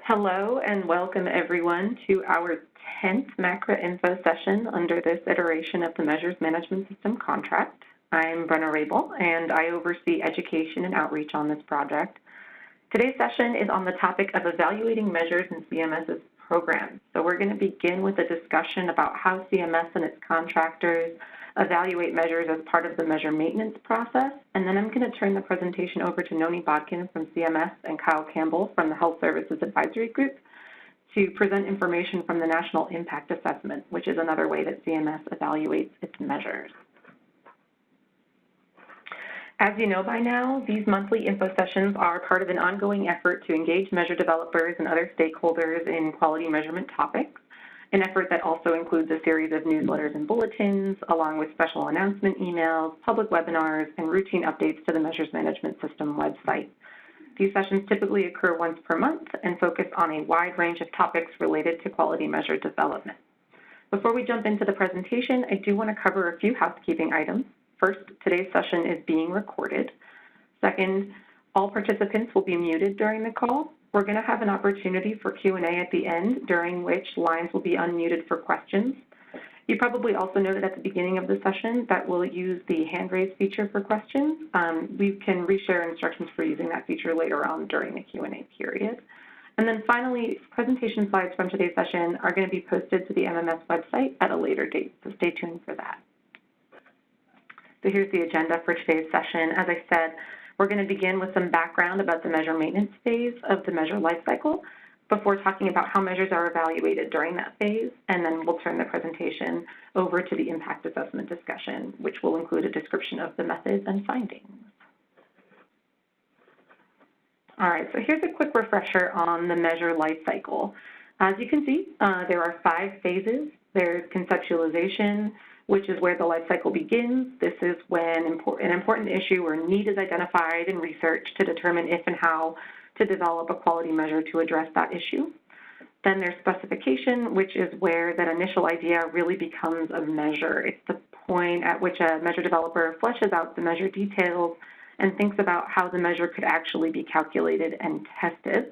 Hello and welcome everyone to our 10th MACRA info session under this iteration of the Measures Management System contract. I'm Brenna Rabel and I oversee education and outreach on this project. Today's session is on the topic of evaluating measures in CMS's programs. So we're going to begin with a discussion about how CMS and its contractors evaluate measures as part of the measure maintenance process, and then I'm going to turn the presentation over to Noni Bodkin from CMS and Kyle Campbell from the Health Services Advisory Group to present information from the National Impact Assessment, which is another way that CMS evaluates its measures. As you know by now, these monthly info sessions are part of an ongoing effort to engage measure developers and other stakeholders in quality measurement topics, an effort that also includes a series of newsletters and bulletins, along with special announcement emails, public webinars, and routine updates to the Measures Management System website. These sessions typically occur once per month and focus on a wide range of topics related to quality measure development. Before we jump into the presentation, I do want to cover a few housekeeping items. First, today's session is being recorded. Second, all participants will be muted during the call. We're going to have an opportunity for Q&A at the end, during which lines will be unmuted for questions. You probably also know that at the beginning of the session that we'll use the hand raise feature for questions. We can reshare instructions for using that feature later on during the Q&A period. And then finally, presentation slides from today's session are going to be posted to the MMS website at a later date, so stay tuned for that. So here's the agenda for today's session. As I said, we're going to begin with some background about the measure maintenance phase of the measure lifecycle before talking about how measures are evaluated during that phase, and then we'll turn the presentation over to the impact assessment discussion, which will include a description of the methods and findings. All right, so here's a quick refresher on the measure lifecycle. As you can see, there are 5 phases. There's conceptualization, which is where the life cycle begins. This is when an important issue or need is identified in research to determine if and how to develop a quality measure to address that issue. Then there's specification, which is where that initial idea really becomes a measure. It's the point at which a measure developer fleshes out the measure details and thinks about how the measure could actually be calculated and tested.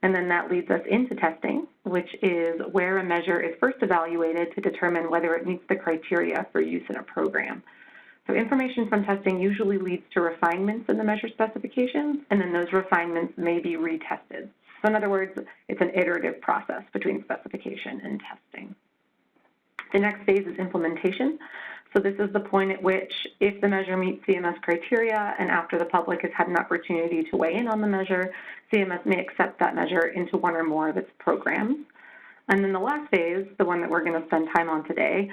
And then that leads us into testing, which is where a measure is first evaluated to determine whether it meets the criteria for use in a program. So information from testing usually leads to refinements in the measure specifications, and then those refinements may be retested. So in other words, it's an iterative process between specification and testing. The next phase is implementation. So this is the point at which, if the measure meets CMS criteria and after the public has had an opportunity to weigh in on the measure, CMS may accept that measure into one or more of its programs. And then the last phase, the one that we're going to spend time on today,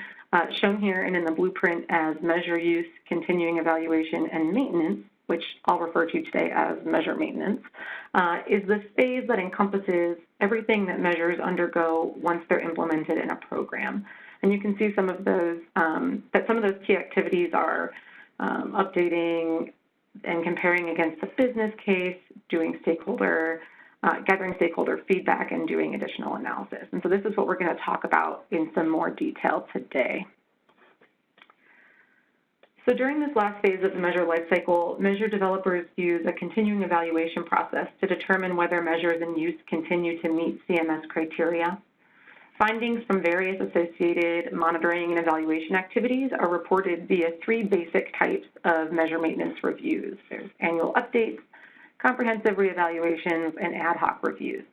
shown here and in the blueprint as measure use, continuing evaluation, and maintenance, which I'll refer to today as measure maintenance, is this phase that encompasses everything that measures undergo once they're implemented in a program. And you can see some of those, that some of those key activities are updating and comparing against the business case, doing gathering stakeholder feedback, and doing additional analysis. And so this is what we're going to talk about in some more detail today. So during this last phase of the measure lifecycle, measure developers use a continuing evaluation process to determine whether measures in use continue to meet CMS criteria. Findings from various associated monitoring and evaluation activities are reported via 3 basic types of measure maintenance reviews. There's annual updates, comprehensive reevaluations, and ad hoc reviews.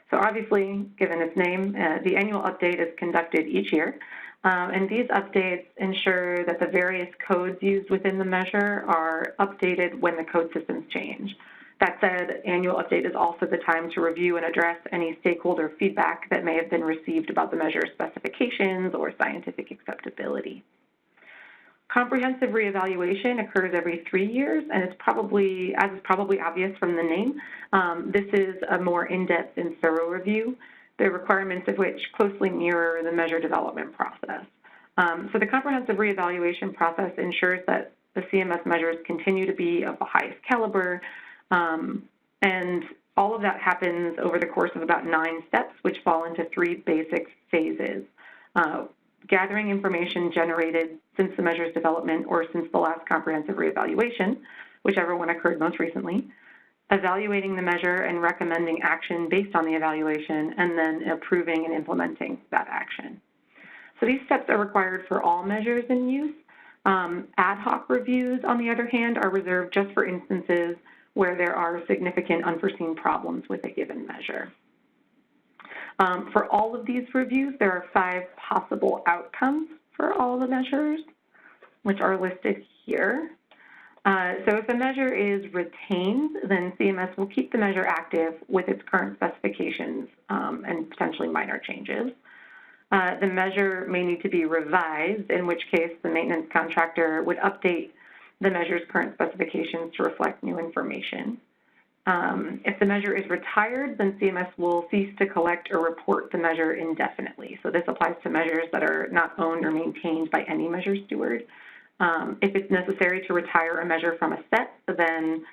So obviously, given its name, the annual update is conducted each year, and these updates ensure that the various codes used within the measure are updated when the code systems change. That said, annual update is also the time to review and address any stakeholder feedback that may have been received about the measure specifications or scientific acceptability. Comprehensive reevaluation occurs every 3 years, and it's probably, as is probably obvious from the name, this is a more in-depth and thorough review, the requirements of which closely mirror the measure development process. So the comprehensive reevaluation process ensures that the CMS measures continue to be of the highest caliber, and all of that happens over the course of about 9 steps, which fall into 3 basic phases. Gathering information generated since the measure's development or since the last comprehensive reevaluation, whichever one occurred most recently. evaluating the measure and recommending action based on the evaluation, and then approving and implementing that action. So these steps are required for all measures in use. Ad hoc reviews, on the other hand, are reserved just for instances where there are significant unforeseen problems with a given measure. For all of these reviews, there are 5 possible outcomes for all the measures, which are listed here. So if a measure is retained, then CMS will keep the measure active with its current specifications and potentially minor changes. The measure may need to be revised, in which case the maintenance contractor would update the measure's current specifications to reflect new information. If the measure is retired, then CMS will cease to collect or report the measure indefinitely. So this applies to measures that are not owned or maintained by any measure steward. If it's necessary to retire a measure from a set, then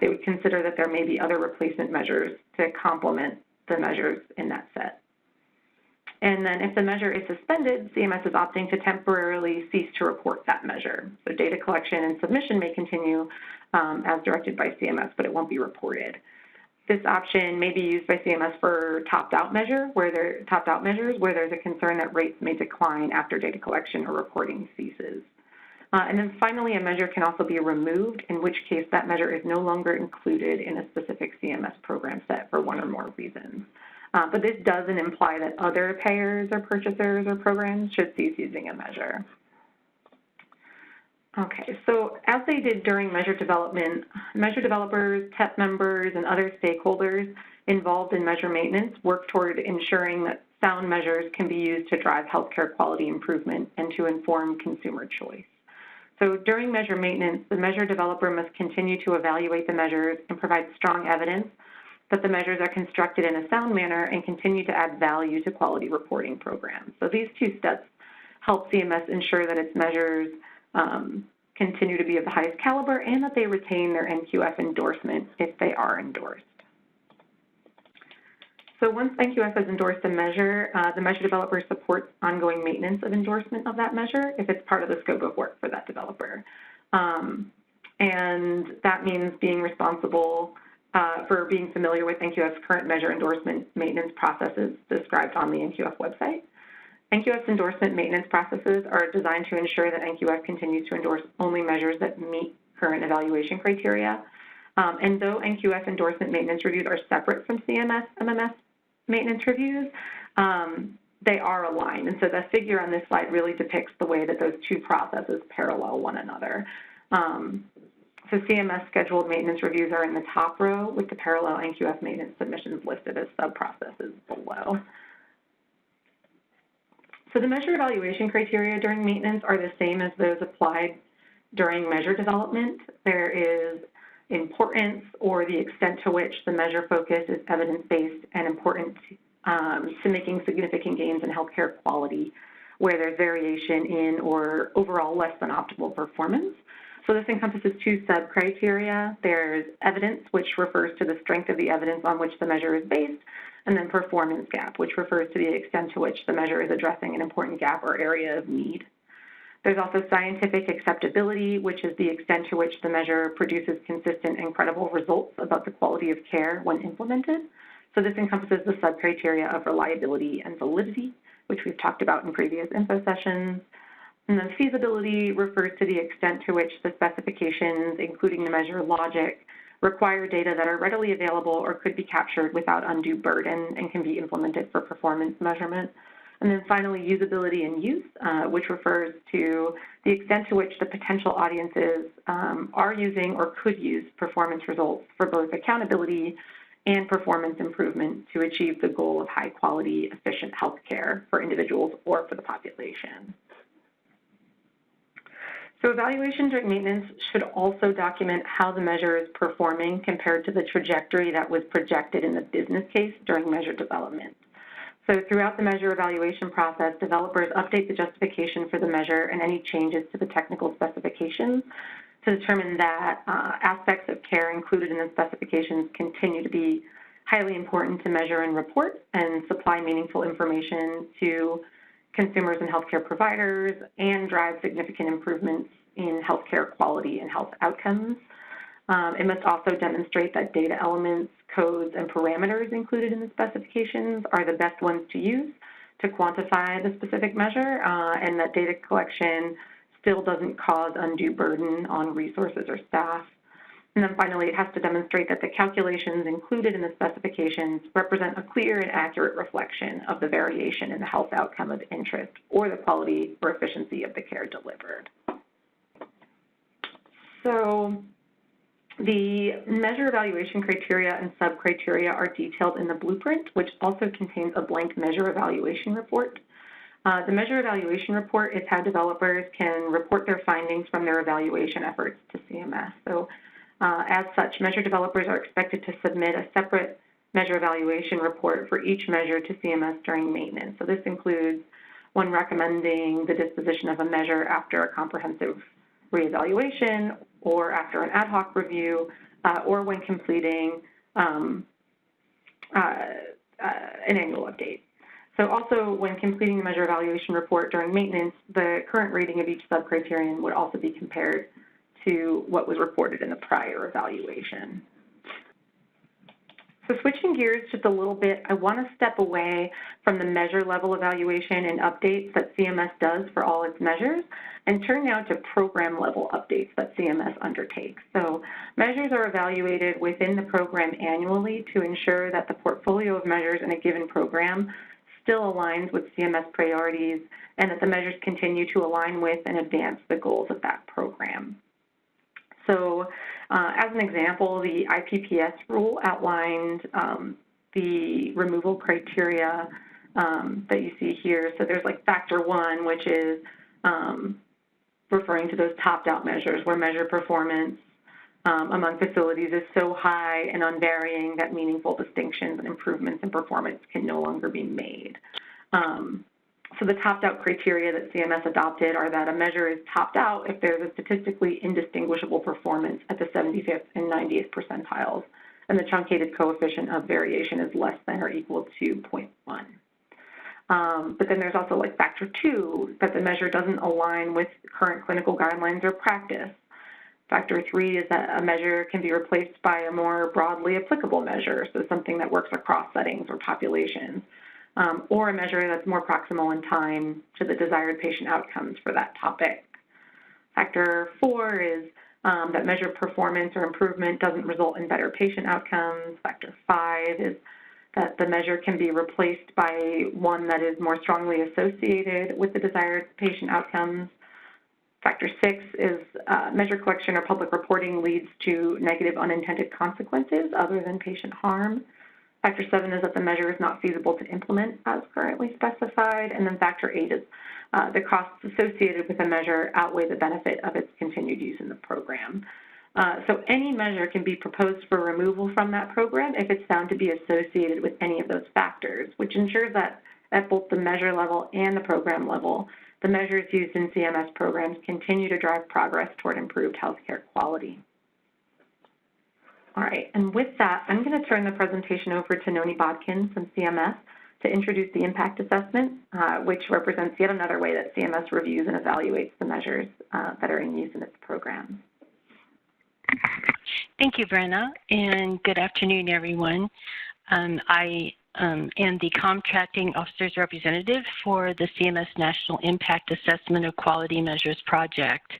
they would consider that there may be other replacement measures to complement the measures in that set. And then if the measure is suspended, CMS is opting to temporarily cease to report that measure. So data collection and submission may continue as directed by CMS, but it won't be reported. This option may be used by CMS for topped-out measures where there's a concern that rates may decline after data collection or reporting ceases. And then finally, a measure can also be removed, in which case that measure is no longer included in a specific CMS program set for one or more reasons. But this doesn't imply that other payers or purchasers or programs should cease using a measure. Okay, so as they did during measure development, measure developers, TEP members, and other stakeholders involved in measure maintenance work toward ensuring that sound measures can be used to drive healthcare quality improvement and to inform consumer choice. So during measure maintenance, the measure developer must continue to evaluate the measures and provide strong evidence that the measures are constructed in a sound manner and continue to add value to quality reporting programs. So these 2 steps help CMS ensure that its measures continue to be of the highest caliber and that they retain their NQF endorsement if they are endorsed. So once NQF has endorsed a measure, the measure developer supports ongoing maintenance of endorsement of that measure if it's part of the scope of work for that developer. And that means being responsible for being familiar with NQF's current measure endorsement maintenance processes described on the NQF website. NQF's endorsement maintenance processes are designed to ensure that NQF continues to endorse only measures that meet current evaluation criteria. And though NQF endorsement maintenance reviews are separate from CMS MMS maintenance reviews, they are aligned. And so the figure on this slide really depicts the way that those 2 processes parallel one another. So CMS scheduled maintenance reviews are in the top row with the parallel NQF maintenance submissions listed as sub-processes below. So the measure evaluation criteria during maintenance are the same as those applied during measure development. There is importance or the extent to which the measure focus is evidence-based and important to making significant gains in healthcare quality where there's variation in or overall less than optimal performance. So this encompasses 2 sub-criteria. There's evidence, which refers to the strength of the evidence on which the measure is based, and then performance gap, which refers to the extent to which the measure is addressing an important gap or area of need. There's also scientific acceptability, which is the extent to which the measure produces consistent and credible results about the quality of care when implemented. So this encompasses the sub-criteria of reliability and validity, which we've talked about in previous info sessions. And then feasibility refers to the extent to which the specifications, including the measure logic, require data that are readily available or could be captured without undue burden and can be implemented for performance measurement. And then finally, usability and use, which refers to the extent to which the potential audiences are using or could use performance results for both accountability and performance improvement to achieve the goal of high-quality, efficient healthcare for individuals or for the population. So evaluation during maintenance should also document how the measure is performing compared to the trajectory that was projected in the business case during measure development. So throughout the measure evaluation process, developers update the justification for the measure and any changes to the technical specifications to determine that aspects of care included in the specifications continue to be highly important to measure and report and supply meaningful information to consumers and healthcare providers and drive significant improvements in healthcare quality and health outcomes. It must also demonstrate that data elements, codes, and parameters included in the specifications are the best ones to use to quantify the specific measure, and that data collection still doesn't cause undue burden on resources or staff. And then finally, it has to demonstrate that the calculations included in the specifications represent a clear and accurate reflection of the variation in the health outcome of interest or the quality or efficiency of the care delivered. So the measure evaluation criteria and sub-criteria are detailed in the blueprint, which also contains a blank measure evaluation report. The measure evaluation report is how developers can report their findings from their evaluation efforts to CMS. So as such, measure developers are expected to submit a separate measure evaluation report for each measure to CMS during maintenance. So this includes one recommending the disposition of a measure after a comprehensive reevaluation or after an ad hoc review, or when completing an annual update. So also when completing the measure evaluation report during maintenance, the current rating of each sub-criterion would also be compared to what was reported in the prior evaluation. So switching gears just a little bit, I want to step away from the measure level evaluation and updates that CMS does for all its measures and turn now to program level updates that CMS undertakes. So measures are evaluated within the program annually to ensure that the portfolio of measures in a given program still aligns with CMS priorities and that the measures continue to align with and advance the goals of that program. So as an example, the IPPS rule outlined the removal criteria that you see here. So there's like factor 1, which is referring to those topped-out measures where measure performance among facilities is so high and unvarying that meaningful distinctions and improvements in performance can no longer be made. So the topped-out criteria that CMS adopted are that a measure is topped out if there's a statistically indistinguishable performance at the 75th and 90th percentiles, and the truncated coefficient of variation is less than or equal to 0.1. But then there's also like factor 2, that the measure doesn't align with current clinical guidelines or practice. Factor 3 is that a measure can be replaced by a more broadly applicable measure, so something that works across settings or populations. Or a measure that's more proximal in time to the desired patient outcomes for that topic. Factor 4 is that measure performance or improvement doesn't result in better patient outcomes. Factor 5 is that the measure can be replaced by one that is more strongly associated with the desired patient outcomes. Factor 6 is measure collection or public reporting leads to negative unintended consequences other than patient harm. Factor 7 is that the measure is not feasible to implement as currently specified. And then factor 8 is the costs associated with a measure outweigh the benefit of its continued use in the program. So any measure can be proposed for removal from that program if it's found to be associated with any of those factors, which ensures that at both the measure level and the program level, the measures used in CMS programs continue to drive progress toward improved healthcare quality. All right, and with that, I'm going to turn the presentation over to Noni Bodkin from CMS to introduce the impact assessment, which represents yet another way that CMS reviews and evaluates the measures that are in use in its program. Thank you, Brenna, and good afternoon, everyone. I am the Contracting Officer's Representative for the CMS National Impact Assessment of Quality Measures Project.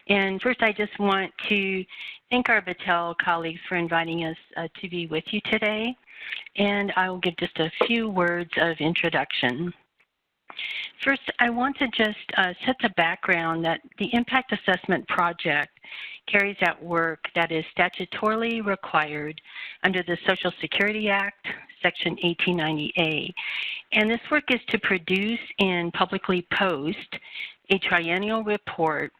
And first, I just want to thank our Battelle colleagues for inviting us to be with you today. And I will give just a few words of introduction. First, I want to just set the background that the Impact Assessment Project carries out work that is statutorily required under the Social Security Act, Section 1890A. And this work is to produce and publicly post a triennial report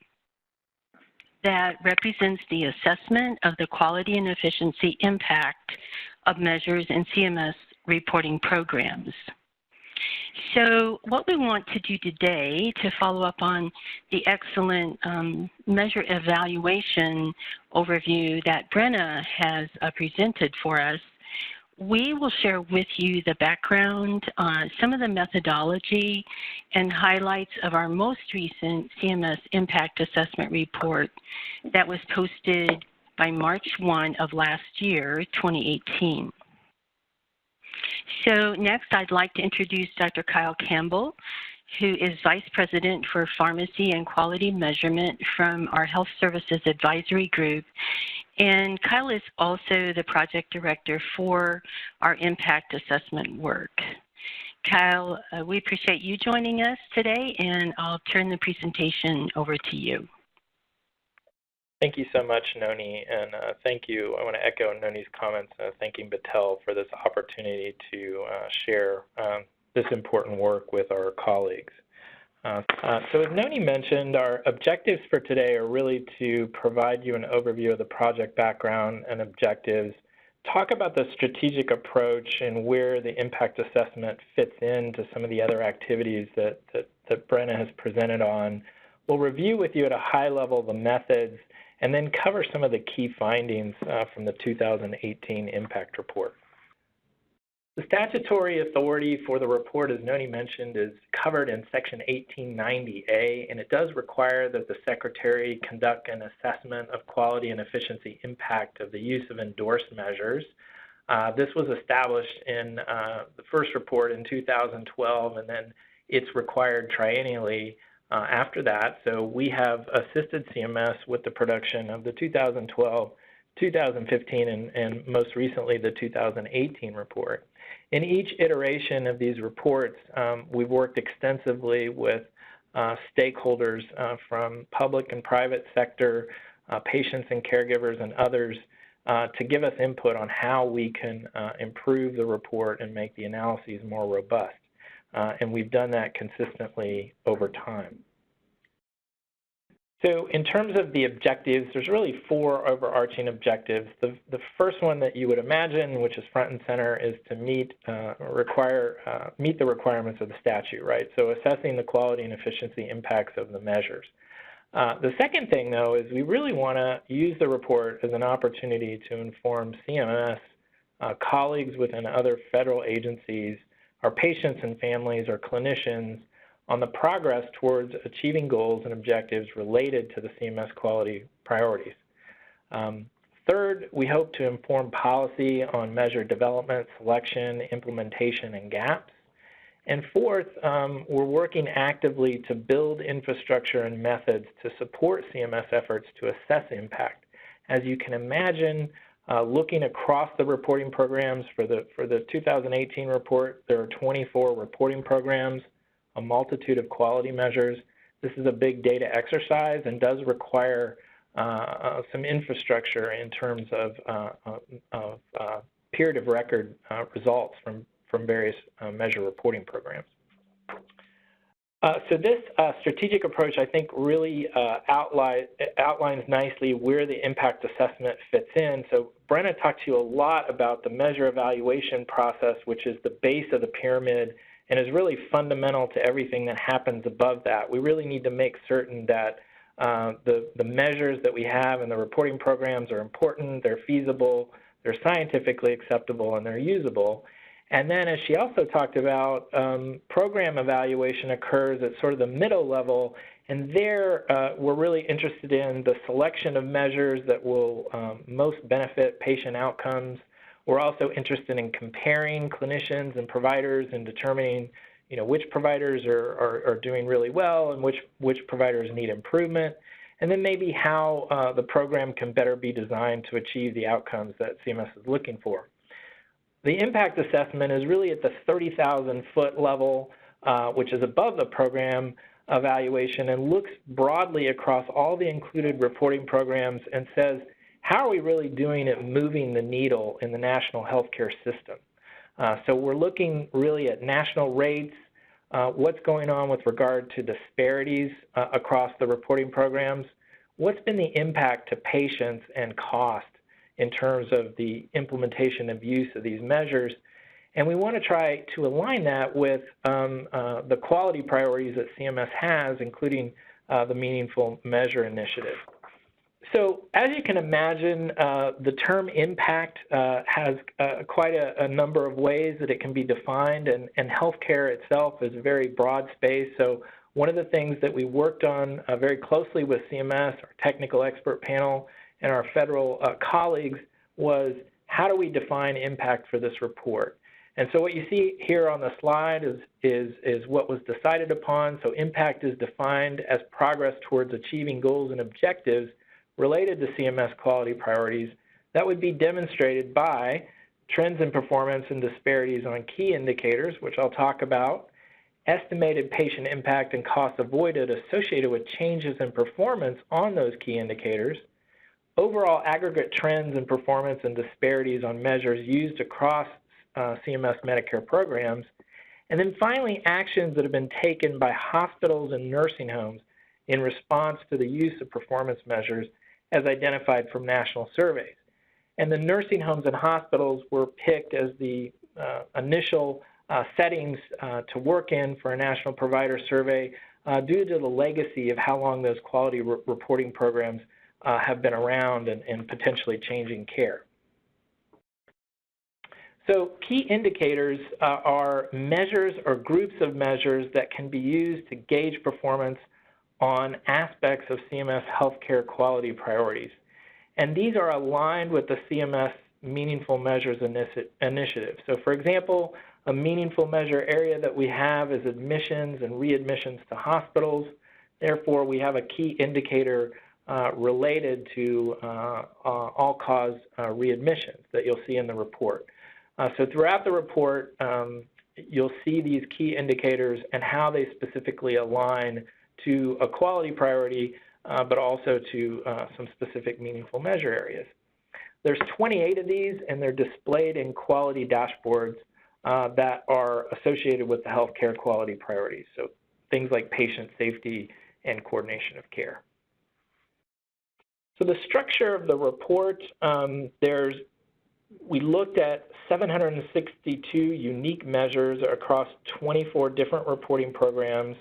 that represents the assessment of the quality and efficiency impact of measures in CMS reporting programs. So what we want to do today to follow up on the excellent measure evaluation overview that Brenna has presented for us, we will share with you the background on some of the methodology and highlights of our most recent CMS Impact Assessment Report that was posted by March 1 of last year, 2018. So next, I'd like to introduce Dr. Kyle Campbell, who is Vice President for Pharmacy and Quality Measurement from our Health Services Advisory Group. And Kyle is also the Project Director for our Impact Assessment work. Kyle, we appreciate you joining us today, and I'll turn the presentation over to you. Thank you so much, Noni, and thank you. I want to echo Noni's comments, thanking Battelle for this opportunity to share this important work with our colleagues. So as Noni mentioned, our objectives for today are really to provide you an overview of the project background and objectives, talk about the strategic approach and where the impact assessment fits into some of the other activities that Brenna has presented on. We'll review with you at a high level the methods and then cover some of the key findings from the 2018 impact report. The statutory authority for the report, as Noni mentioned, is covered in Section 1890A, and it does require that the Secretary conduct an assessment of quality and efficiency impact of the use of endorsed measures. This was established in the first report in 2012, and then it's required triennially after that. So we have assisted CMS with the production of the 2012, 2015, and most recently the 2018 report. In each iteration of these reports, we've worked extensively with stakeholders from public and private sector, patients and caregivers and others to give us input on how we can improve the report and make the analyses more robust. And we've done that consistently over time. So in terms of the objectives, there's really four overarching objectives. The first one that you would imagine, which is front and center, is to meet the requirements of the statute, right? So assessing the quality and efficiency impacts of the measures. The second thing, though, is we really want to use the report as an opportunity to inform CMS, colleagues within other federal agencies, our patients and families, our clinicians, on the progress towards achieving goals and objectives related to the CMS quality priorities. Third, we hope to inform policy on measure development, selection, implementation, and gaps. And fourth, we're working actively to build infrastructure and methods to support CMS efforts to assess impact. As you can imagine, looking across the reporting programs for the 2018 report, there are 24 reporting programs, a multitude of quality measures. This is a big data exercise and does require some infrastructure in terms of period of record results from various measure reporting programs. So this strategic approach, I think, really outlines nicely where the impact assessment fits in. So Brenna talked to you a lot about the measure evaluation process, which is the base of the pyramid and is really fundamental to everything that happens above that. We really need to make certain that the measures that we have in the reporting programs are important, they're feasible, they're scientifically acceptable, and they're usable. And then, as she also talked about, program evaluation occurs at sort of the middle level, and there we're really interested in the selection of measures that will most benefit patient outcomes. We're also interested in comparing clinicians and providers and determining, which providers are doing really well and which providers need improvement, and then maybe how the program can better be designed to achieve the outcomes that CMS is looking for. The impact assessment is really at the 30,000-foot level, which is above the program evaluation, and looks broadly across all the included reporting programs and says, how are we really doing at moving the needle in the national healthcare system? So we're looking really at national rates, what's going on with regard to disparities across the reporting programs, what's been the impact to patients and cost in terms of the implementation of use of these measures, and we want to try to align that with the quality priorities that CMS has, including the Meaningful Measure Initiative. So as you can imagine, the term impact has quite a number of ways that it can be defined, and healthcare itself is a very broad space. So one of the things that we worked on very closely with CMS, our technical expert panel, and our federal colleagues was, how do we define impact for this report? And so what you see here on the slide is what was decided upon. So impact is defined as progress towards achieving goals and objectives related to CMS quality priorities that would be demonstrated by trends in performance and disparities on key indicators, which I'll talk about, estimated patient impact and costs avoided associated with changes in performance on those key indicators, overall aggregate trends in performance and disparities on measures used across CMS Medicare programs, and then finally actions that have been taken by hospitals and nursing homes in response to the use of performance measures as identified from national surveys. And the nursing homes and hospitals were picked as the initial settings to work in for a national provider survey due to the legacy of how long those quality reporting programs have been around and potentially changing care. So key indicators are measures or groups of measures that can be used to gauge performance on aspects of CMS healthcare quality priorities. And these are aligned with the CMS Meaningful Measures Initiative. So for example, a meaningful measure area that we have is admissions and readmissions to hospitals. Therefore, we have a key indicator related to all-cause readmissions that you'll see in the report. So throughout the report, you'll see these key indicators and how they specifically align to a quality priority, but also to some specific meaningful measure areas. There's 28 of these, and they're displayed in quality dashboards that are associated with the healthcare quality priorities. So things like patient safety and coordination of care. So the structure of the report, we looked at 762 unique measures across 24 different reporting programs.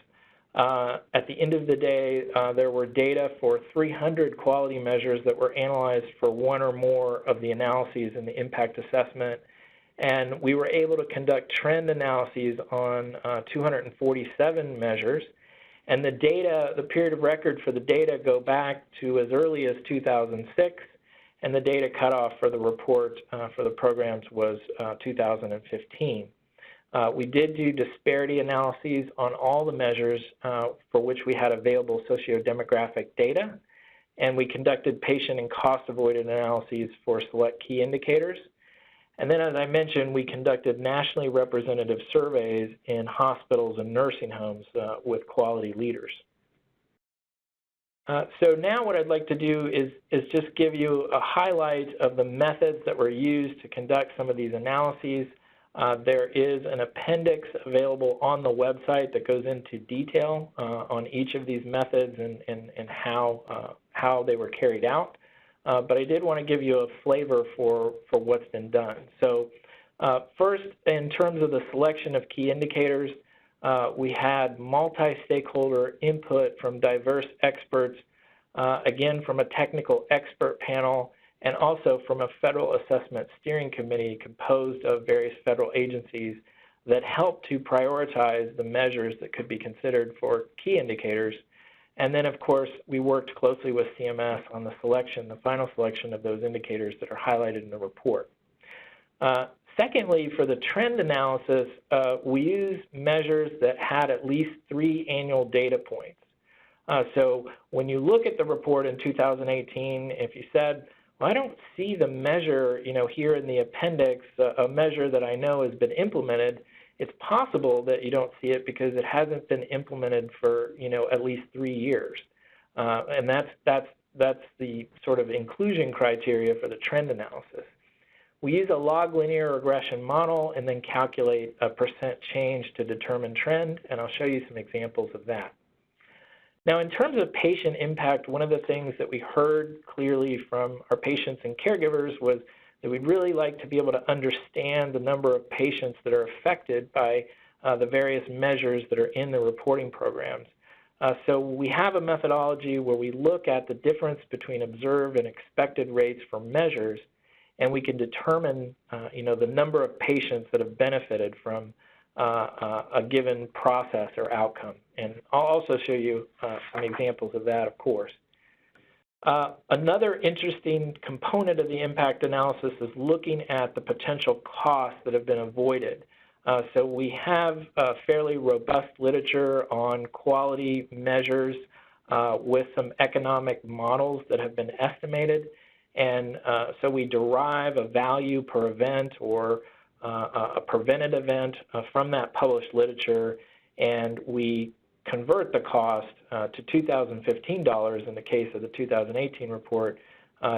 At the end of the day, there were data for 300 quality measures that were analyzed for one or more of the analyses in the impact assessment. And we were able to conduct trend analyses on 247 measures. And the data, the period of record for the data go back to as early as 2006. And the data cutoff for the report for the programs was 2015. We did do disparity analyses on all the measures for which we had available socio-demographic data, and we conducted patient and cost-avoided analyses for select key indicators. And then, as I mentioned, we conducted nationally representative surveys in hospitals and nursing homes with quality leaders. So now what I'd like to do is just give you a highlight of the methods that were used to conduct some of these analyses. There is an appendix available on the website that goes into detail on each of these methods and how they were carried out. But I did want to give you a flavor for what's been done. So first, in terms of the selection of key indicators, we had multi-stakeholder input from diverse experts, again from a technical expert panel, and also from a federal assessment steering committee composed of various federal agencies that helped to prioritize the measures that could be considered for key indicators. And then, of course, we worked closely with CMS on the final selection of those indicators that are highlighted in the report. Secondly, for the trend analysis, we used measures that had at least 3 annual data points. So when you look at the report in 2018, if you said, well, I don't see the measure, here in the appendix, a measure that I know has been implemented, it's possible that you don't see it because it hasn't been implemented for, at least 3 years. And that's the sort of inclusion criteria for the trend analysis. We use a log linear regression model and then calculate a % change to determine trend, and I'll show you some examples of that. Now, in terms of patient impact, one of the things that we heard clearly from our patients and caregivers was that we'd really like to be able to understand the number of patients that are affected by the various measures that are in the reporting programs. So we have a methodology where we look at the difference between observed and expected rates for measures, and we can determine, the number of patients that have benefited from a given process or outcome. And I'll also show you some examples of that, of course. Another interesting component of the impact analysis is looking at the potential costs that have been avoided. So we have fairly robust literature on quality measures with some economic models that have been estimated. And so we derive a value per event or a prevented event from that published literature, and we convert the cost to $2,015 in the case of the 2018 report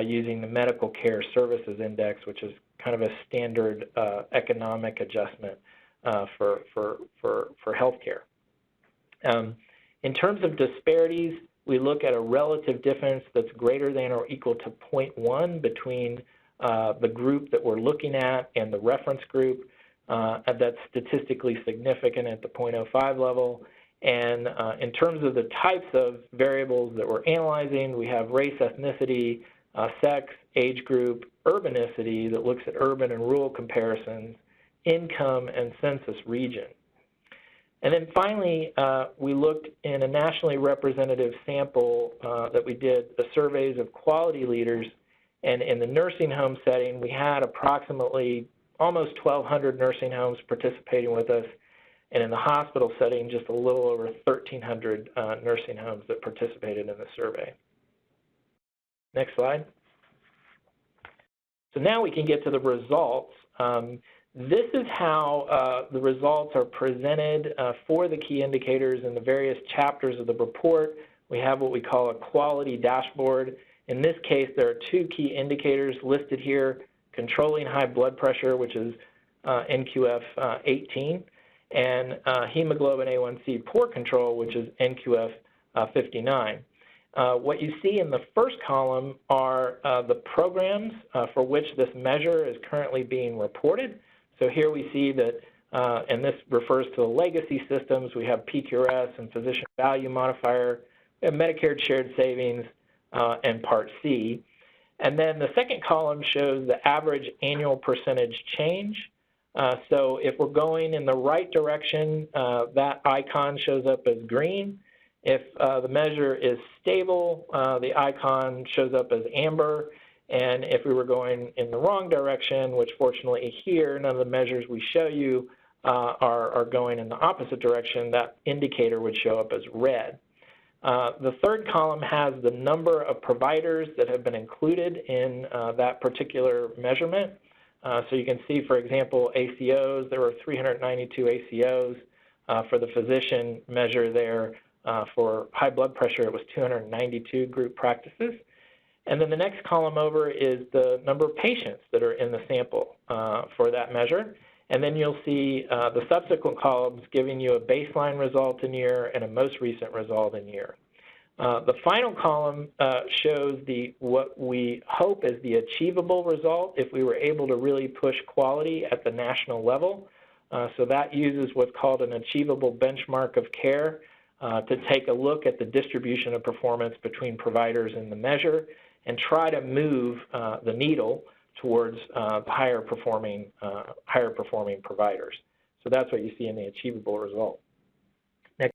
using the Medical Care Services Index, which is kind of a standard economic adjustment for healthcare. In terms of disparities, we look at a relative difference that's greater than or equal to 0.1 between the group that we're looking at and the reference group. That's statistically significant at the 0.05 level. And in terms of the types of variables that we're analyzing, we have race, ethnicity, sex, age group, urbanicity that looks at urban and rural comparisons, income, and census region. And then finally, we looked in a nationally representative sample that we did the surveys of quality leaders. And in the nursing home setting, we had approximately almost 1,200 nursing homes participating with us. And in the hospital setting, just a little over 1,300 nursing homes that participated in the survey. Next slide. So now we can get to the results. This is how the results are presented for the key indicators in the various chapters of the report. We have what we call a quality dashboard. In this case, there are two key indicators listed here: controlling high blood pressure, which is NQF 18, and hemoglobin A1C poor control, which is NQF 59. What you see in the first column are the programs for which this measure is currently being reported. So here we see that, and this refers to the legacy systems, we have PQRS and physician value modifier, we have Medicare shared savings, and Part C. And then the second column shows the average annual percentage change. So if we're going in the right direction, that icon shows up as green. If the measure is stable, the icon shows up as amber. And if we were going in the wrong direction, which fortunately here, none of the measures we show you are going in the opposite direction, that indicator would show up as red. The third column has the number of providers that have been included in that particular measurement. So you can see, for example, ACOs, there were 392 ACOs. For the physician measure there, for high blood pressure, it was 292 group practices. And then the next column over is the number of patients that are in the sample for that measure. And then you'll see the subsequent columns giving you a baseline result in year and a most recent result in year. The final column shows what we hope is the achievable result if we were able to really push quality at the national level. So that uses what's called an achievable benchmark of care to take a look at the distribution of performance between providers in the measure and try to move the needle towards higher performing providers. So that's what you see in the achievable result. Next.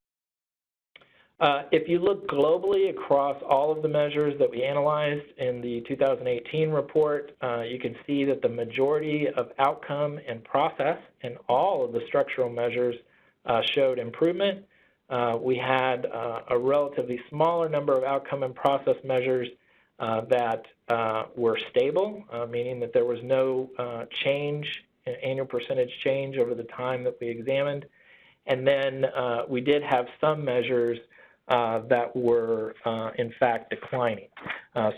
If you look globally across all of the measures that we analyzed in the 2018 report, you can see that the majority of outcome and process and all of the structural measures showed improvement. We had a relatively smaller number of outcome and process measures that were stable, meaning that there was no annual percentage change over the time that we examined. And then we did have some measures that were, in fact, declining.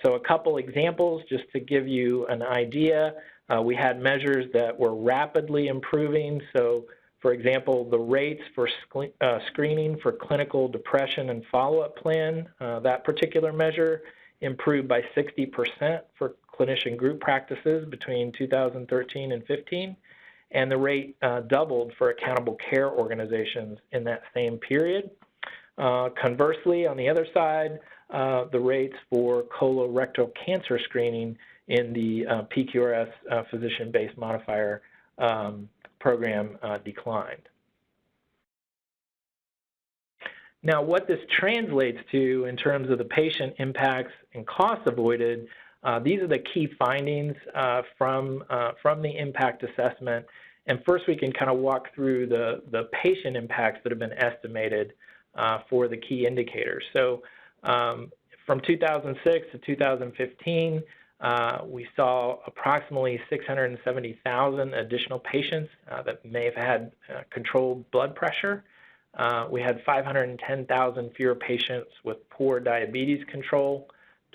So a couple examples, just to give you an idea. We had measures that were rapidly improving. So, for example, the rates for screening for clinical depression and follow-up plan, that particular measure improved by 60% for clinician group practices between 2013 and 15, and the rate doubled for accountable care organizations in that same period. Conversely, on the other side, the rates for colorectal cancer screening in the PQRS physician-based modifier program declined. Now, what this translates to in terms of the patient impacts and costs avoided, these are the key findings from the impact assessment. And first, we can kind of walk through the patient impacts that have been estimated for the key indicators. So from 2006 to 2015, we saw approximately 670,000 additional patients that may have had controlled blood pressure. We had 510,000 fewer patients with poor diabetes control,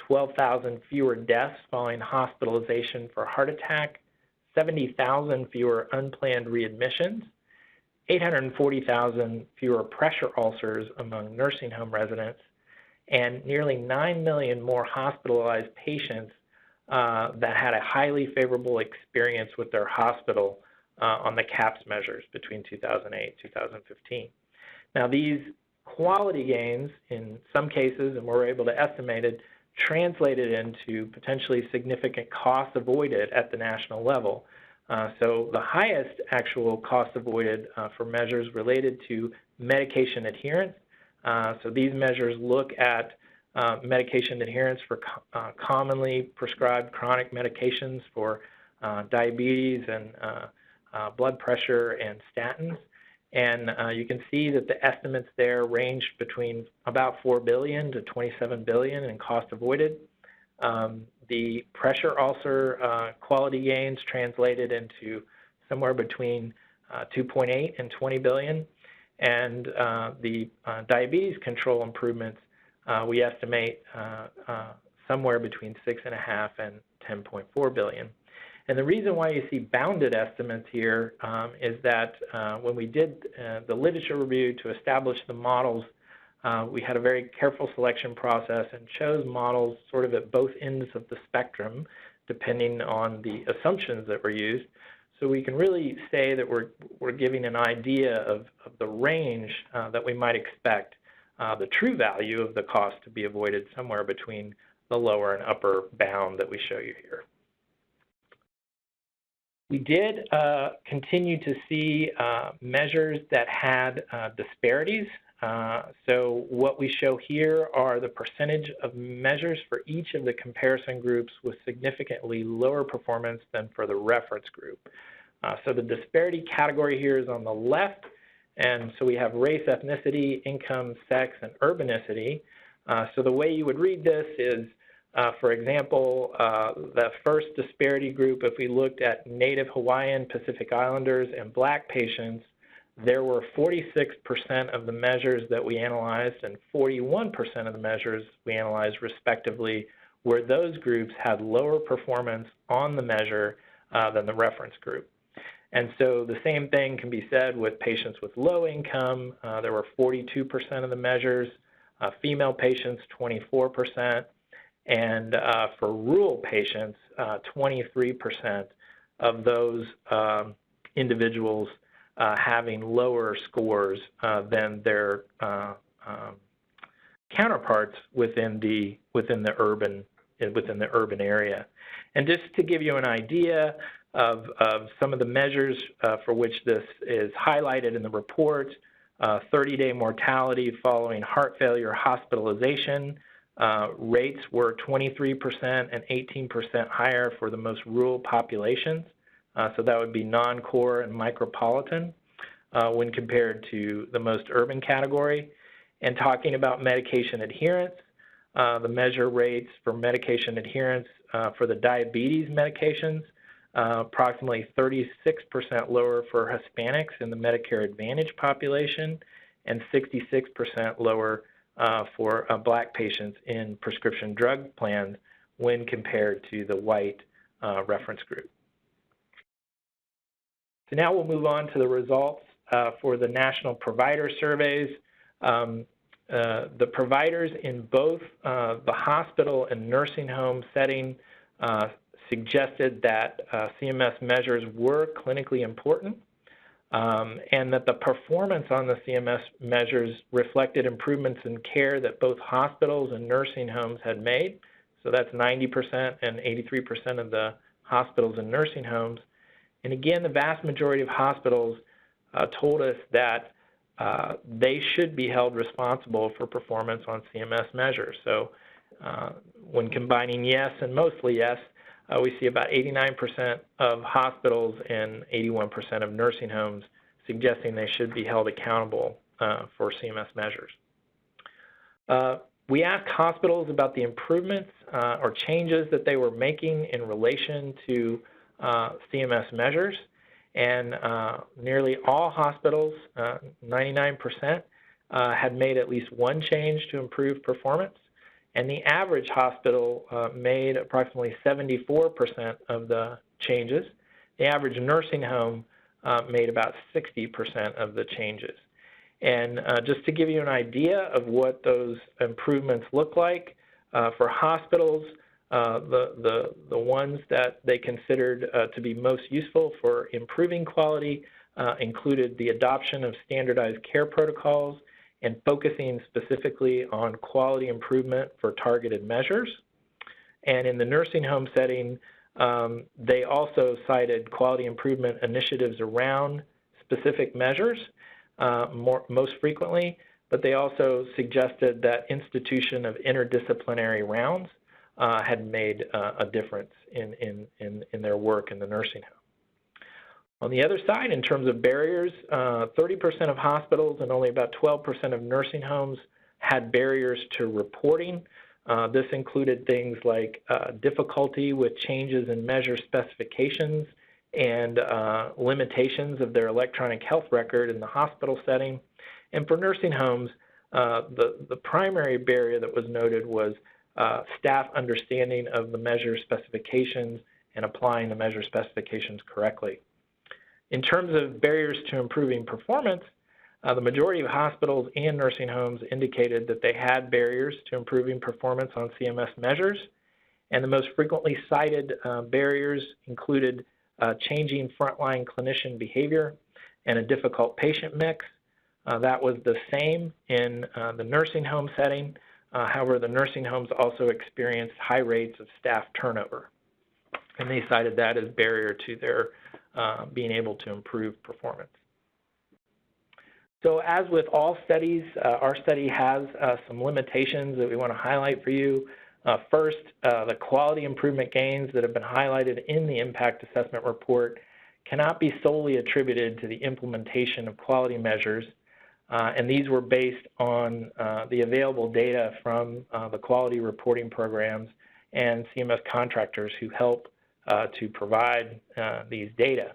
12,000 fewer deaths following hospitalization for heart attack, 70,000 fewer unplanned readmissions, 840,000 fewer pressure ulcers among nursing home residents, and nearly 9 million more hospitalized patients that had a highly favorable experience with their hospital on the CAHPS measures between 2008 and 2015. Now, these quality gains, in some cases, and we're able to estimate it, translated into potentially significant costs avoided at the national level. So the highest actual cost avoided for measures related to medication adherence. So these measures look at medication adherence for commonly prescribed chronic medications for diabetes and blood pressure and statins. And you can see that the estimates there ranged between about $4 billion to $27 billion in cost avoided. The pressure ulcer quality gains translated into somewhere between 2.8 and 20 billion. And the diabetes control improvements, we estimate somewhere between 6.5 and 10.4 billion. And the reason why you see bounded estimates here is that when we did the literature review to establish the models, we had a very careful selection process and chose models sort of at both ends of the spectrum, depending on the assumptions that were used. So we can really say that we're giving an idea of the range that we might expect the true value of the cost to be avoided somewhere between the lower and upper bound that we show you here. We did continue to see measures that had disparities. So what we show here are the percentage of measures for each of the comparison groups with significantly lower performance than for the reference group. So the disparity category here is on the left, and so we have race, ethnicity, income, sex, and urbanicity. So the way you would read this is, for example, the first disparity group, if we looked at Native Hawaiian, Pacific Islanders, and Black patients, there were 46% of the measures that we analyzed and 41% of the measures we analyzed respectively, where those groups had lower performance on the measure than the reference group. And so the same thing can be said with patients with low income. There were 42% of the measures, female patients 24%, and for rural patients, 23% of those individuals having lower scores than their counterparts within the urban area. And just to give you an idea of some of the measures for which this is highlighted in the report, 30-day mortality following heart failure hospitalization rates were 23% and 18% higher for the most rural populations. So that would be non-core and micropolitan when compared to the most urban category. And talking about medication adherence, the measure rates for medication adherence for the diabetes medications, approximately 36% lower for Hispanics in the Medicare Advantage population, and 66% lower for Black patients in prescription drug plans when compared to the white reference group. So now we'll move on to the results for the national provider surveys. The providers in both the hospital and nursing home setting suggested that CMS measures were clinically important and that the performance on the CMS measures reflected improvements in care that both hospitals and nursing homes had made. So that's 90% and 83% of the hospitals and nursing homes. And again, the vast majority of hospitals told us that they should be held responsible for performance on CMS measures. So when combining yes and mostly yes, we see about 89% of hospitals and 81% of nursing homes suggesting they should be held accountable for CMS measures. We asked hospitals about the improvements or changes that they were making in relation to CMS measures, and nearly all hospitals, 99%, had made at least one change to improve performance, and the average hospital made approximately 74% of the changes. The average nursing home made about 60% of the changes. And just to give you an idea of what those improvements look like, for hospitals, the ones that they considered to be most useful for improving quality included the adoption of standardized care protocols and focusing specifically on quality improvement for targeted measures. And in the nursing home setting, they also cited quality improvement initiatives around specific measures most frequently, but they also suggested that institution of interdisciplinary rounds had made a difference in their work in the nursing home. On the other side, in terms of barriers, 30% of hospitals and only about 12% of nursing homes had barriers to reporting. This included things like difficulty with changes in measure specifications and limitations of their electronic health record in the hospital setting. And for nursing homes, the primary barrier that was noted was staff understanding of the measure specifications and applying the measure specifications correctly. In terms of barriers to improving performance, the majority of hospitals and nursing homes indicated that they had barriers to improving performance on CMS measures, and the most frequently cited barriers included changing frontline clinician behavior and a difficult patient mix. That was the same in the nursing home setting. However, the nursing homes also experienced high rates of staff turnover, and they cited that as barrier to their being able to improve performance. So as with all studies, our study has some limitations that we want to highlight for you. First, the quality improvement gains that have been highlighted in the impact assessment report cannot be solely attributed to the implementation of quality measures, and these were based on the available data from the quality reporting programs and CMS contractors who help to provide these data.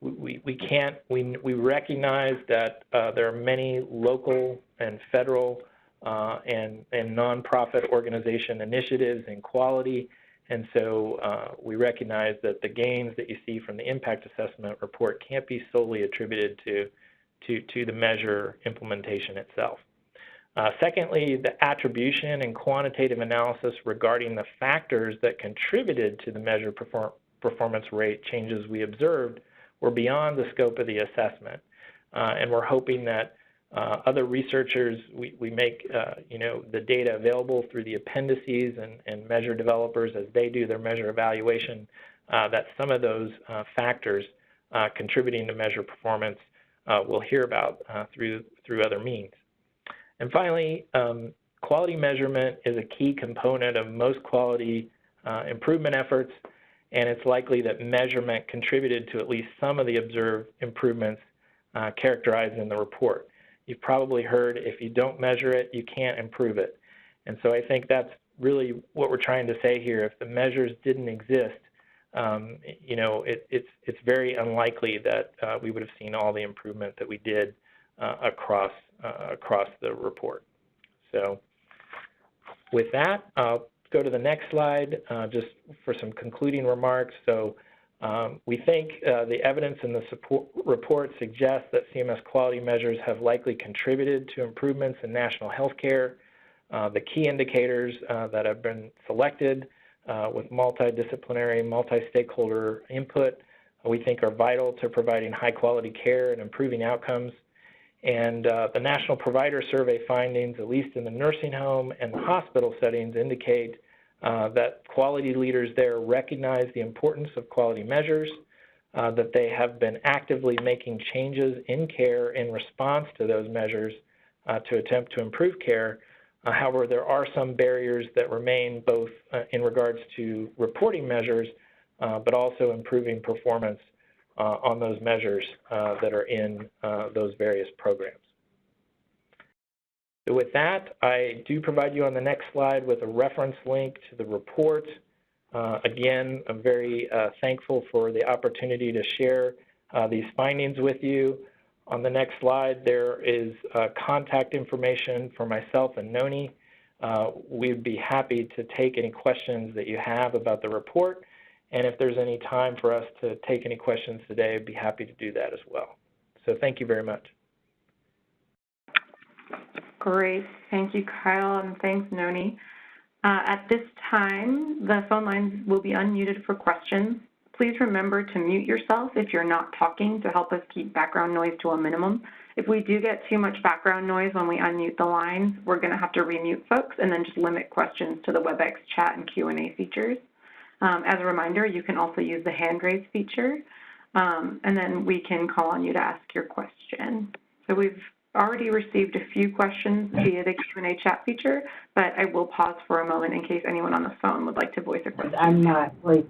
We recognize that there are many local and federal and nonprofit organization initiatives in quality, and so we recognize that the gains that you see from the impact assessment report can't be solely attributed to the measure implementation itself. Secondly, the attribution and quantitative analysis regarding the factors that contributed to the measure performance rate changes we observed were beyond the scope of the assessment, and we're hoping that other researchers, we make the data available through the appendices and measure developers as they do their measure evaluation, that some of those factors contributing to measure performance we'll hear about through other means. And finally, quality measurement is a key component of most quality improvement efforts, and it's likely that measurement contributed to at least some of the observed improvements characterized in the report. You've probably heard if you don't measure it, you can't improve it. And so I think that's really what we're trying to say here. If the measures didn't exist, it's very unlikely that we would have seen all the improvement that we did across the report. So with that, I'll go to the next slide just for some concluding remarks. So we think the evidence in the report suggests that CMS quality measures have likely contributed to improvements in national health care. The key indicators that have been selected with multidisciplinary, multi-stakeholder input, we think are vital to providing high-quality care and improving outcomes. And the National Provider Survey findings, at least in the nursing home and the hospital settings, indicate that quality leaders there recognize the importance of quality measures. that they have been actively making changes in care in response to those measures to attempt to improve care. However, there are some barriers that remain both in regards to reporting measures, but also improving performance on those measures that are in those various programs. So with that, I do provide you on the next slide with a reference link to the report. Again, I'm very thankful for the opportunity to share these findings with you. On the next slide, there is contact information for myself and Noni. We'd be happy to take any questions that you have about the report. And if there's any time for us to take any questions today, I'd be happy to do that as well. So thank you very much. Great. Thank you, Kyle, and thanks, Noni. At this time, the phone lines will be unmuted for questions. Please remember to mute yourself if you're not talking to help us keep background noise to a minimum. If we do get too much background noise when we unmute the lines, we're going to have to remute folks and then just limit questions to the WebEx chat and Q&A features. As a reminder, you can also use the hand raise feature, and then we can call on you to ask your question. So we've already received a few questions via the Q&A chat feature, but I will pause for a moment in case anyone on the phone would like to voice a question. I'm not, like...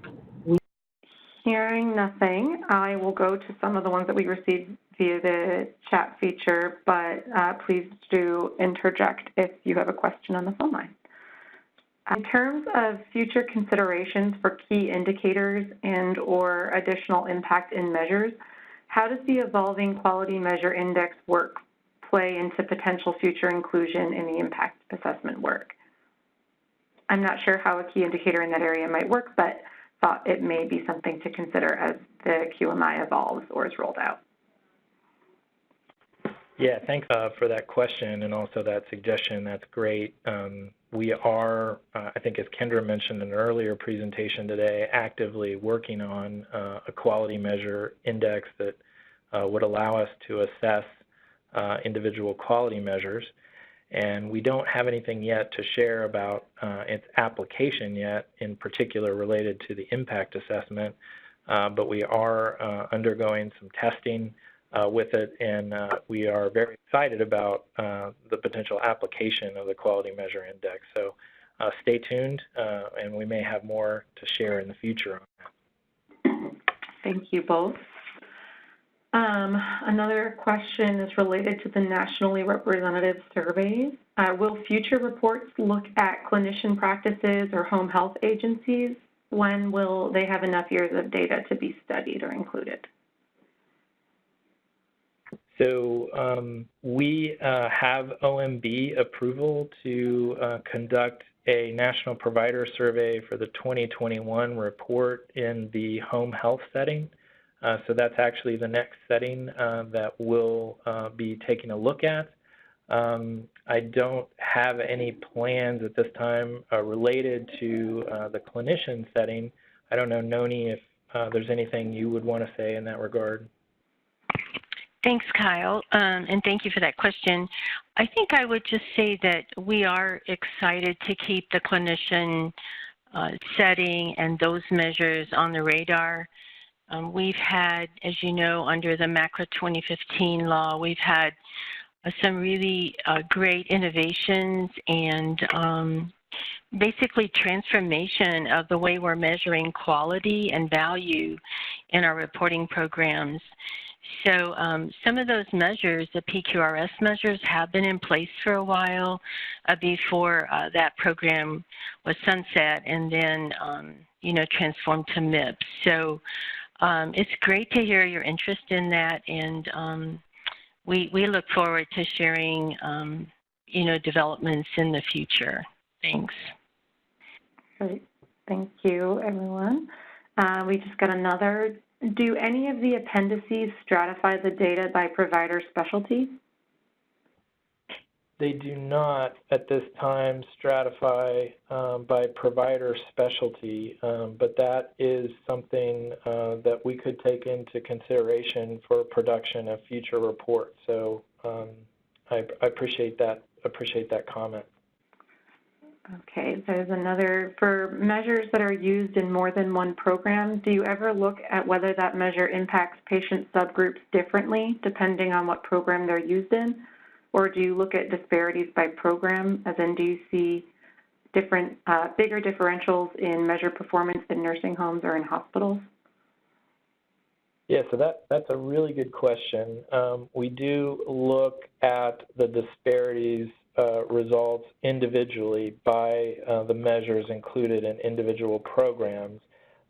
Hearing nothing, I will go to some of the ones that we received via the chat feature, but please do interject if you have a question on the phone line. In terms of future considerations for key indicators and/or additional impact in measures, how does the evolving quality measure index work play into potential future inclusion in the impact assessment work? I'm not sure how a key indicator in that area might work, but thought it may be something to consider as the QMI evolves or is rolled out. Yeah, thanks for that question and also that suggestion. That's great. We are, I think as Kendra mentioned in an earlier presentation today, actively working on a quality measure index that would allow us to assess individual quality measures. And we don't have anything yet to share about its application yet, in particular related to the impact assessment, but we are undergoing some testing with it, and we are very excited about the potential application of the quality measure index. So stay tuned, and we may have more to share in the future on that. Thank you both. Another question is related to the nationally representative surveys. Will future reports look at clinician practices or home health agencies? When will they have enough years of data to be studied or included? So we have OMB approval to conduct a national provider survey for the 2021 report in the home health setting. So that's actually the next setting that we'll be taking a look at. I don't have any plans at this time related to the clinician setting. I don't know, Noni, if there's anything you would want to say in that regard. Thanks, Kyle, and thank you for that question. I think I would just say that we are excited to keep the clinician setting and those measures on the radar. We've had, as you know, under the MACRA 2015 law, we've had some really great innovations and basically transformation of the way we're measuring quality and value in our reporting programs. So some of those measures, the PQRS measures, have been in place for a while before that program was sunset and then, you know, transformed to MIPS. So it's great to hear your interest in that, and we look forward to sharing, you know, developments in the future. Thanks. Great. Thank you, everyone. We just got another. Do any of the appendices stratify the data by provider specialty? They do not at this time stratify by provider specialty, but that is something that we could take into consideration for production of future reports. So I appreciate that comment. Okay, there's another, for measures that are used in more than one program, do you ever look at whether that measure impacts patient subgroups differently depending on what program they're used in? Or do you look at disparities by program, as in do you see different, bigger differentials in measured performance in nursing homes or in hospitals? Yeah, so that's a really good question. We do look at the disparities results individually by the measures included in individual programs.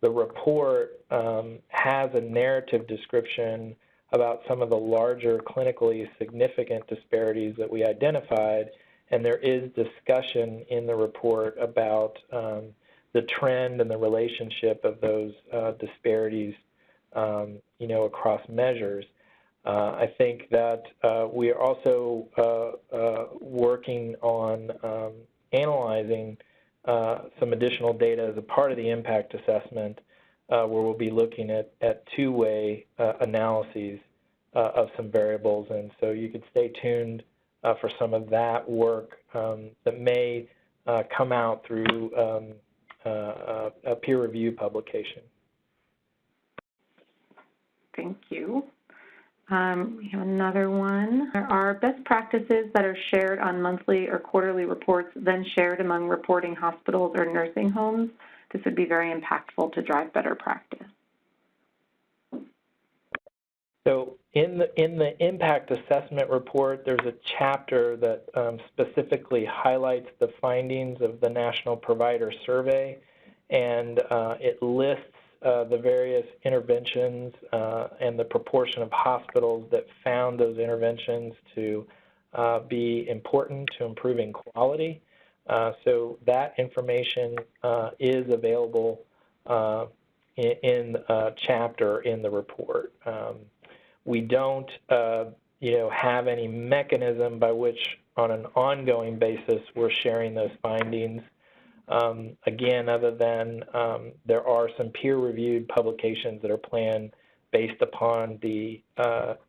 The report has a narrative description about some of the larger clinically significant disparities that we identified, and there is discussion in the report about the trend and the relationship of those disparities across measures. I think that we are also working on analyzing some additional data as a part of the impact assessment, where we'll be looking at two-way analyses of some variables. And so you could stay tuned for some of that work that may come out through a peer review publication. Thank you. We have another one. There are best practices that are shared on monthly or quarterly reports, then shared among reporting hospitals or nursing homes. This would be very impactful to drive better practice. So in the impact assessment report, there's a chapter that specifically highlights the findings of the National Provider Survey, and it lists the various interventions and the proportion of hospitals that found those interventions to be important to improving quality. So that information is available in a chapter in the report. We don't have any mechanism by which on an ongoing basis we're sharing those findings. Again, other than there are some peer-reviewed publications that are planned based upon the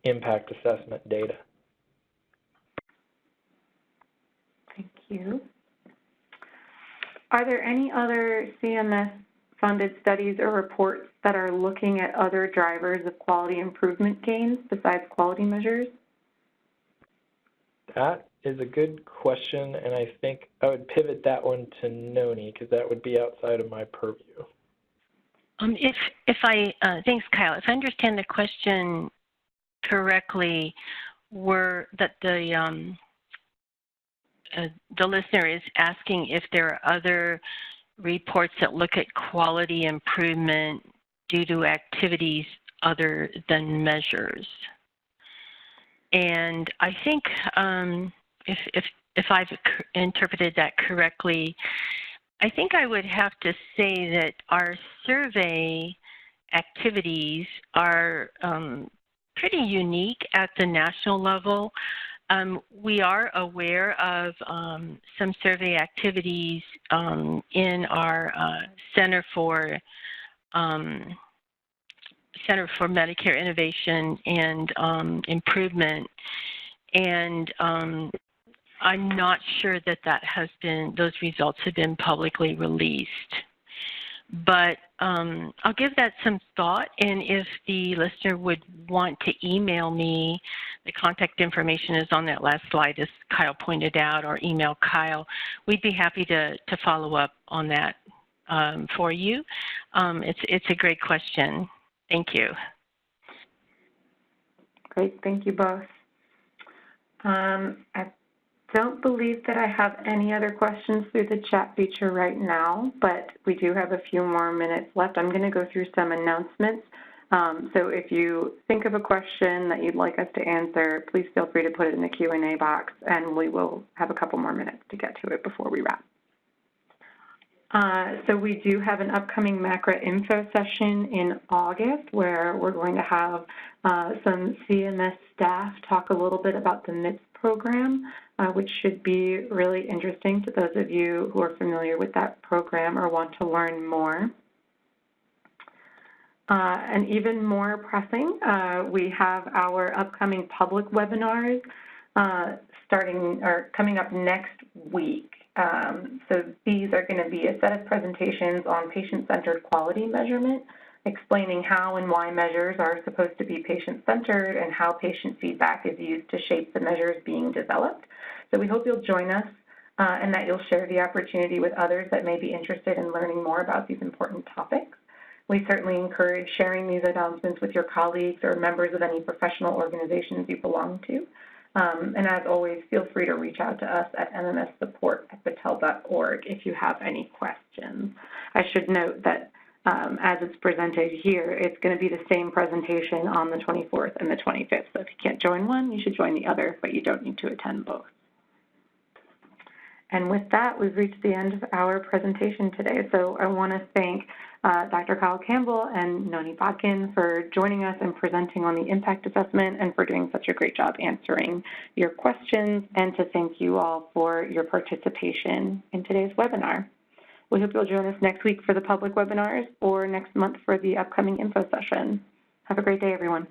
impact assessment data. Thank you. Are there any other CMS-funded studies or reports that are looking at other drivers of quality improvement gains besides quality measures? That is a good question, and I think I would pivot that one to Noni, because that would be outside of my purview. Thanks, Kyle. If I understand the question correctly, that the listener is asking if there are other reports that look at quality improvement due to activities other than measures. And I think if I've interpreted that correctly, I think I would have to say that our survey activities are pretty unique at the national level. We are aware of some survey activities in our Center for Medicare Innovation and Improvement, and I'm not sure that those results have been publicly released. But I'll give that some thought, and if the listener would want to email me, the contact information is on that last slide, as Kyle pointed out, or email Kyle. We'd be happy to follow up on that for you. It's a great question. Thank you. Great, thank you both. I don't believe that I have any other questions through the chat feature right now, but we do have a few more minutes left. I'm going to go through some announcements. So if you think of a question that you'd like us to answer, please feel free to put it in the Q&A box, and we will have a couple more minutes to get to it before we wrap. So we do have an upcoming MACRA info session in August where we're going to have some CMS staff talk a little bit about the MIPS program, which should be really interesting to those of you who are familiar with that program or want to learn more. And even more pressing, we have our upcoming public webinars coming up next week. So these are going to be a set of presentations on patient-centered quality measurement, explaining how and why measures are supposed to be patient-centered and how patient feedback is used to shape the measures being developed. So we hope you'll join us and that you'll share the opportunity with others that may be interested in learning more about these important topics. We certainly encourage sharing these announcements with your colleagues or members of any professional organizations you belong to. And as always, feel free to reach out to us at mmssupport@battelle.org if you have any questions. I should note that as it's presented here, it's going to be the same presentation on the 24th and the 25th. So if you can't join one, you should join the other, but you don't need to attend both. And with that, we've reached the end of our presentation today. So I want to thank Dr. Kyle Campbell and Noni Bodkin for joining us and presenting on the impact assessment and for doing such a great job answering your questions, and to thank you all for your participation in today's webinar. We hope you'll join us next week for the public webinars or next month for the upcoming info session. Have a great day, everyone.